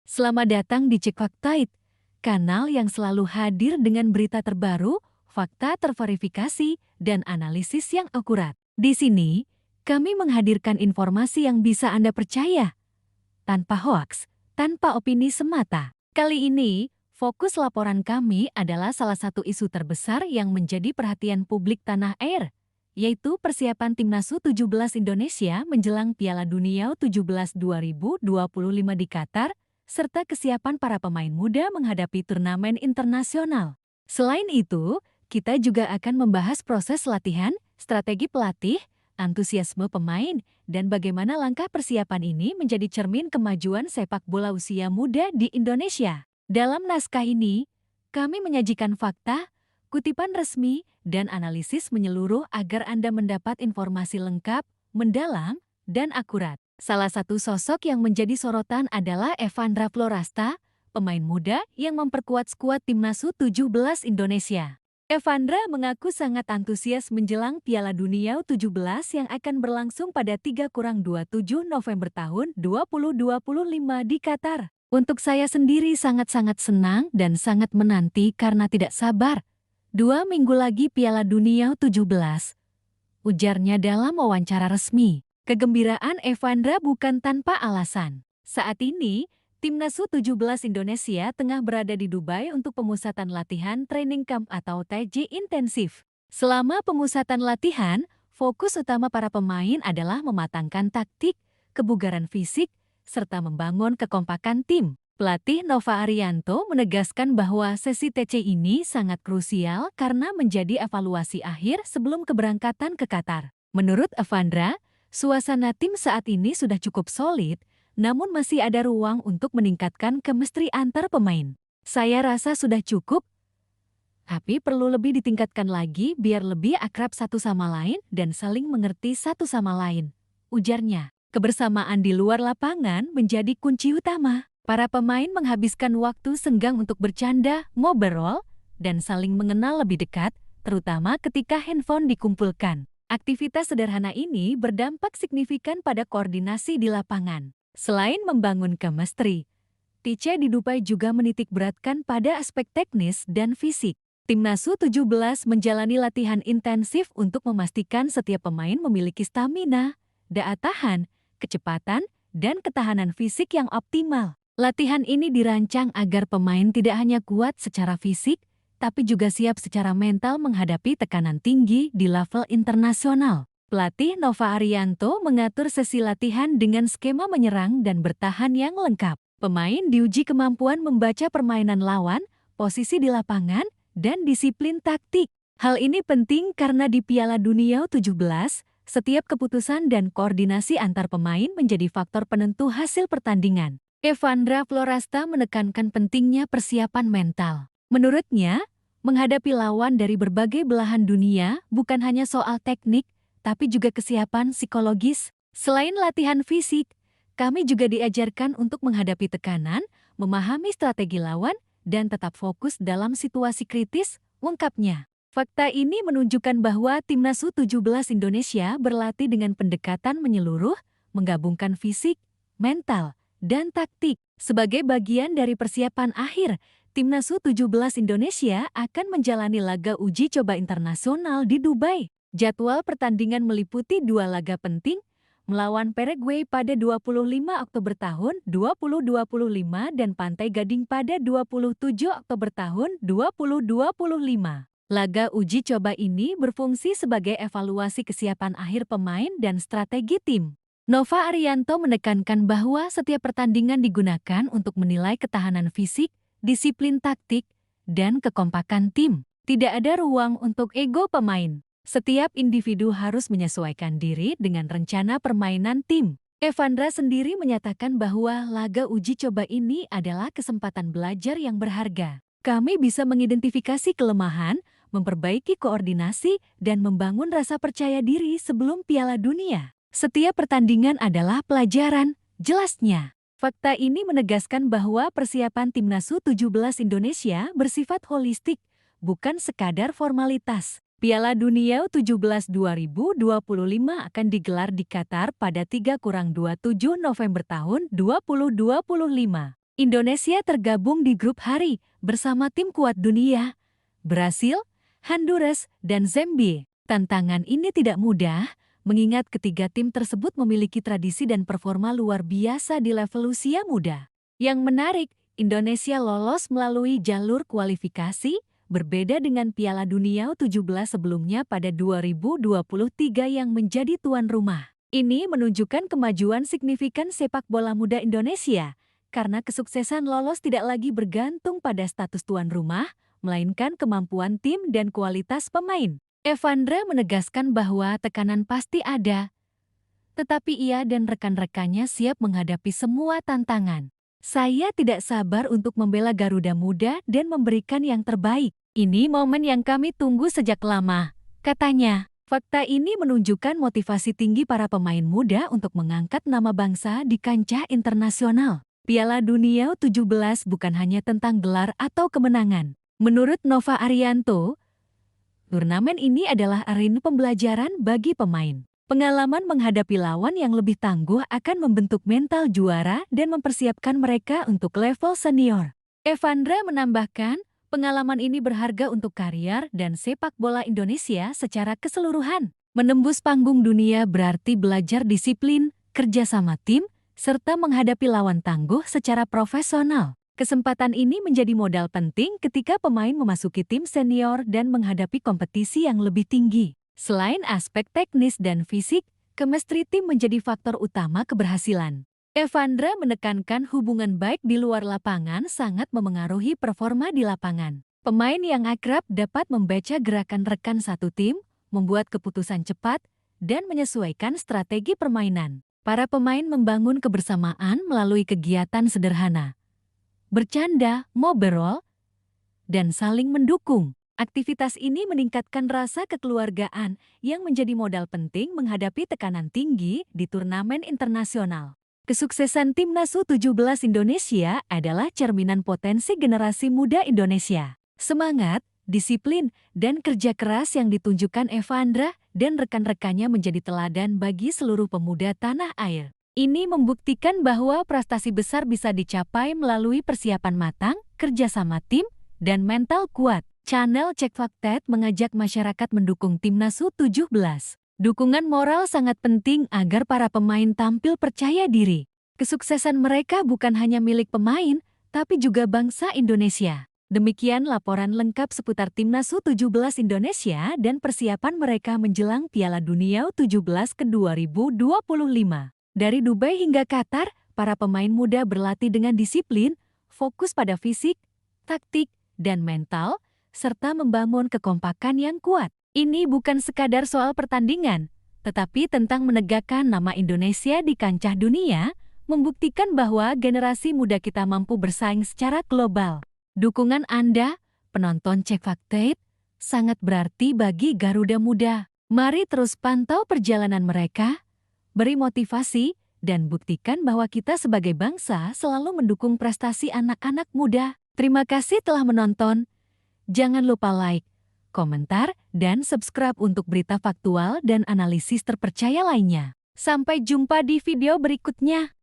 Selamat datang di Cek Faktaid, kanal yang selalu hadir dengan berita terbaru, fakta terverifikasi, dan analisis yang akurat. Di sini, kami menghadirkan informasi yang bisa Anda percaya, tanpa hoaks, tanpa opini semata. Kali ini, fokus laporan kami adalah salah satu isu terbesar yang menjadi perhatian publik tanah air, yaitu persiapan Timnas U17 Indonesia menjelang Piala Dunia U17 2025 di Qatar, serta kesiapan para pemain muda menghadapi turnamen internasional. Selain itu, kita juga akan membahas proses latihan, strategi pelatih, antusiasme pemain, dan bagaimana langkah persiapan ini menjadi cermin kemajuan sepak bola usia muda di Indonesia. Dalam naskah ini, kami menyajikan fakta, kutipan resmi, dan analisis menyeluruh agar Anda mendapat informasi lengkap, mendalam, dan akurat. Salah satu sosok yang menjadi sorotan adalah Evandra Florasta, pemain muda yang memperkuat skuad Timnas U17 Indonesia. Evandra mengaku sangat antusias menjelang Piala Dunia U17 yang akan berlangsung pada 3-27 November tahun 2025 di Qatar. Untuk saya sendiri sangat-sangat senang dan sangat menanti karena tidak sabar. 2 minggu lagi Piala Dunia U17, ujarnya dalam wawancara resmi. Kegembiraan Evandra bukan tanpa alasan. Saat ini, Timnas U17 Indonesia tengah berada di Dubai untuk pemusatan latihan training camp atau TJ intensif. Selama pemusatan latihan, fokus utama para pemain adalah mematangkan taktik, kebugaran fisik, serta membangun kekompakan tim. Pelatih Nova Arianto menegaskan bahwa sesi TC ini sangat krusial karena menjadi evaluasi akhir sebelum keberangkatan ke Qatar. Menurut Evandra, suasana tim saat ini sudah cukup solid, namun masih ada ruang untuk meningkatkan chemistry antar pemain. Saya rasa sudah cukup, tapi perlu lebih ditingkatkan lagi biar lebih akrab satu sama lain dan saling mengerti satu sama lain, ujarnya. Kebersamaan di luar lapangan menjadi kunci utama. Para pemain menghabiskan waktu senggang untuk bercanda, ngobrol, dan saling mengenal lebih dekat, terutama ketika handphone dikumpulkan. Aktivitas sederhana ini berdampak signifikan pada koordinasi di lapangan. Selain membangun chemistry, Tice di Dubai juga menitik beratkan pada aspek teknis dan fisik. Timnas U17 menjalani latihan intensif untuk memastikan setiap pemain memiliki stamina, daya tahan, kecepatan, dan ketahanan fisik yang optimal. Latihan ini dirancang agar pemain tidak hanya kuat secara fisik, tapi juga siap secara mental menghadapi tekanan tinggi di level internasional. Pelatih Nova Arianto mengatur sesi latihan dengan skema menyerang dan bertahan yang lengkap. Pemain diuji kemampuan membaca permainan lawan, posisi di lapangan, dan disiplin taktik. Hal ini penting karena di Piala Dunia U17, setiap keputusan dan koordinasi antar pemain menjadi faktor penentu hasil pertandingan. Evandra Florasta menekankan pentingnya persiapan mental. Menurutnya, menghadapi lawan dari berbagai belahan dunia bukan hanya soal teknik, tapi juga kesiapan psikologis. Selain latihan fisik, kami juga diajarkan untuk menghadapi tekanan, memahami strategi lawan, dan tetap fokus dalam situasi kritis, ungkapnya. Fakta ini menunjukkan bahwa Timnas U17 Indonesia berlatih dengan pendekatan menyeluruh, menggabungkan fisik, mental, dan taktik. Sebagai bagian dari persiapan akhir, Timnas U17 Indonesia akan menjalani laga uji coba internasional di Dubai. Jadwal pertandingan meliputi 2 laga penting, melawan Paraguay pada 25 Oktober tahun 2025 dan Pantai Gading pada 27 Oktober tahun 2025. Laga uji coba ini berfungsi sebagai evaluasi kesiapan akhir pemain dan strategi tim. Nova Arianto menekankan bahwa setiap pertandingan digunakan untuk menilai ketahanan fisik, disiplin taktik, dan kekompakan tim. Tidak ada ruang untuk ego pemain. Setiap individu harus menyesuaikan diri dengan rencana permainan tim. Evandra sendiri menyatakan bahwa laga uji coba ini adalah kesempatan belajar yang berharga. Kami bisa mengidentifikasi kelemahan, memperbaiki koordinasi, dan membangun rasa percaya diri sebelum Piala Dunia. Setiap pertandingan adalah pelajaran, jelasnya. Fakta ini menegaskan bahwa persiapan Timnas U17 Indonesia bersifat holistik, bukan sekadar formalitas. Piala Dunia U17 2025 akan digelar di Qatar pada 3-27 November tahun 2025. Indonesia tergabung di grup hari bersama tim kuat dunia, Brasil, Honduras, dan Zambia. Tantangan ini tidak mudah, mengingat ketiga tim tersebut memiliki tradisi dan performa luar biasa di level usia muda. Yang menarik, Indonesia lolos melalui jalur kualifikasi, berbeda dengan Piala Dunia U17 sebelumnya pada 2023 yang menjadi tuan rumah. Ini menunjukkan kemajuan signifikan sepak bola muda Indonesia, karena kesuksesan lolos tidak lagi bergantung pada status tuan rumah, melainkan kemampuan tim dan kualitas pemain. Evandra menegaskan bahwa tekanan pasti ada, tetapi ia dan rekan-rekannya siap menghadapi semua tantangan. Saya tidak sabar untuk membela Garuda Muda dan memberikan yang terbaik. Ini momen yang kami tunggu sejak lama, katanya. Fakta ini menunjukkan motivasi tinggi para pemain muda untuk mengangkat nama bangsa di kancah internasional. Piala Dunia U17 bukan hanya tentang gelar atau kemenangan. Menurut Nova Arianto, turnamen ini adalah arena pembelajaran bagi pemain. Pengalaman menghadapi lawan yang lebih tangguh akan membentuk mental juara dan mempersiapkan mereka untuk level senior. Evandra menambahkan, pengalaman ini berharga untuk karier dan sepak bola Indonesia secara keseluruhan. Menembus panggung dunia berarti belajar disiplin, kerja sama tim, serta menghadapi lawan tangguh secara profesional. Kesempatan ini menjadi modal penting ketika pemain memasuki tim senior dan menghadapi kompetisi yang lebih tinggi. Selain aspek teknis dan fisik, chemistry tim menjadi faktor utama keberhasilan. Evandra menekankan hubungan baik di luar lapangan sangat memengaruhi performa di lapangan. Pemain yang akrab dapat membaca gerakan rekan satu tim, membuat keputusan cepat, dan menyesuaikan strategi permainan. Para pemain membangun kebersamaan melalui kegiatan sederhana, bercanda, ngobrol, dan saling mendukung. Aktivitas ini meningkatkan rasa kekeluargaan yang menjadi modal penting menghadapi tekanan tinggi di turnamen internasional. Kesuksesan Timnas U17 Indonesia adalah cerminan potensi generasi muda Indonesia. Semangat, disiplin, dan kerja keras yang ditunjukkan Evandra dan rekan-rekannya menjadi teladan bagi seluruh pemuda tanah air. Ini membuktikan bahwa prestasi besar bisa dicapai melalui persiapan matang, kerjasama tim, dan mental kuat. Channel Cek Fakta mengajak masyarakat mendukung Timnas U17. Dukungan moral sangat penting agar para pemain tampil percaya diri. Kesuksesan mereka bukan hanya milik pemain, tapi juga bangsa Indonesia. Demikian laporan lengkap seputar Timnas U17 Indonesia dan persiapan mereka menjelang Piala Dunia U17 ke 2025. Dari Dubai hingga Qatar, para pemain muda berlatih dengan disiplin, fokus pada fisik, taktik, dan mental, serta membangun kekompakan yang kuat. Ini bukan sekadar soal pertandingan, tetapi tentang menegakkan nama Indonesia di kancah dunia, membuktikan bahwa generasi muda kita mampu bersaing secara global. Dukungan Anda, penonton Cek Fakta, sangat berarti bagi Garuda Muda. Mari terus pantau perjalanan mereka, beri motivasi, dan buktikan bahwa kita sebagai bangsa selalu mendukung prestasi anak-anak muda. Terima kasih telah menonton. Jangan lupa like, komentar, dan subscribe untuk berita faktual dan analisis terpercaya lainnya. Sampai jumpa di video berikutnya.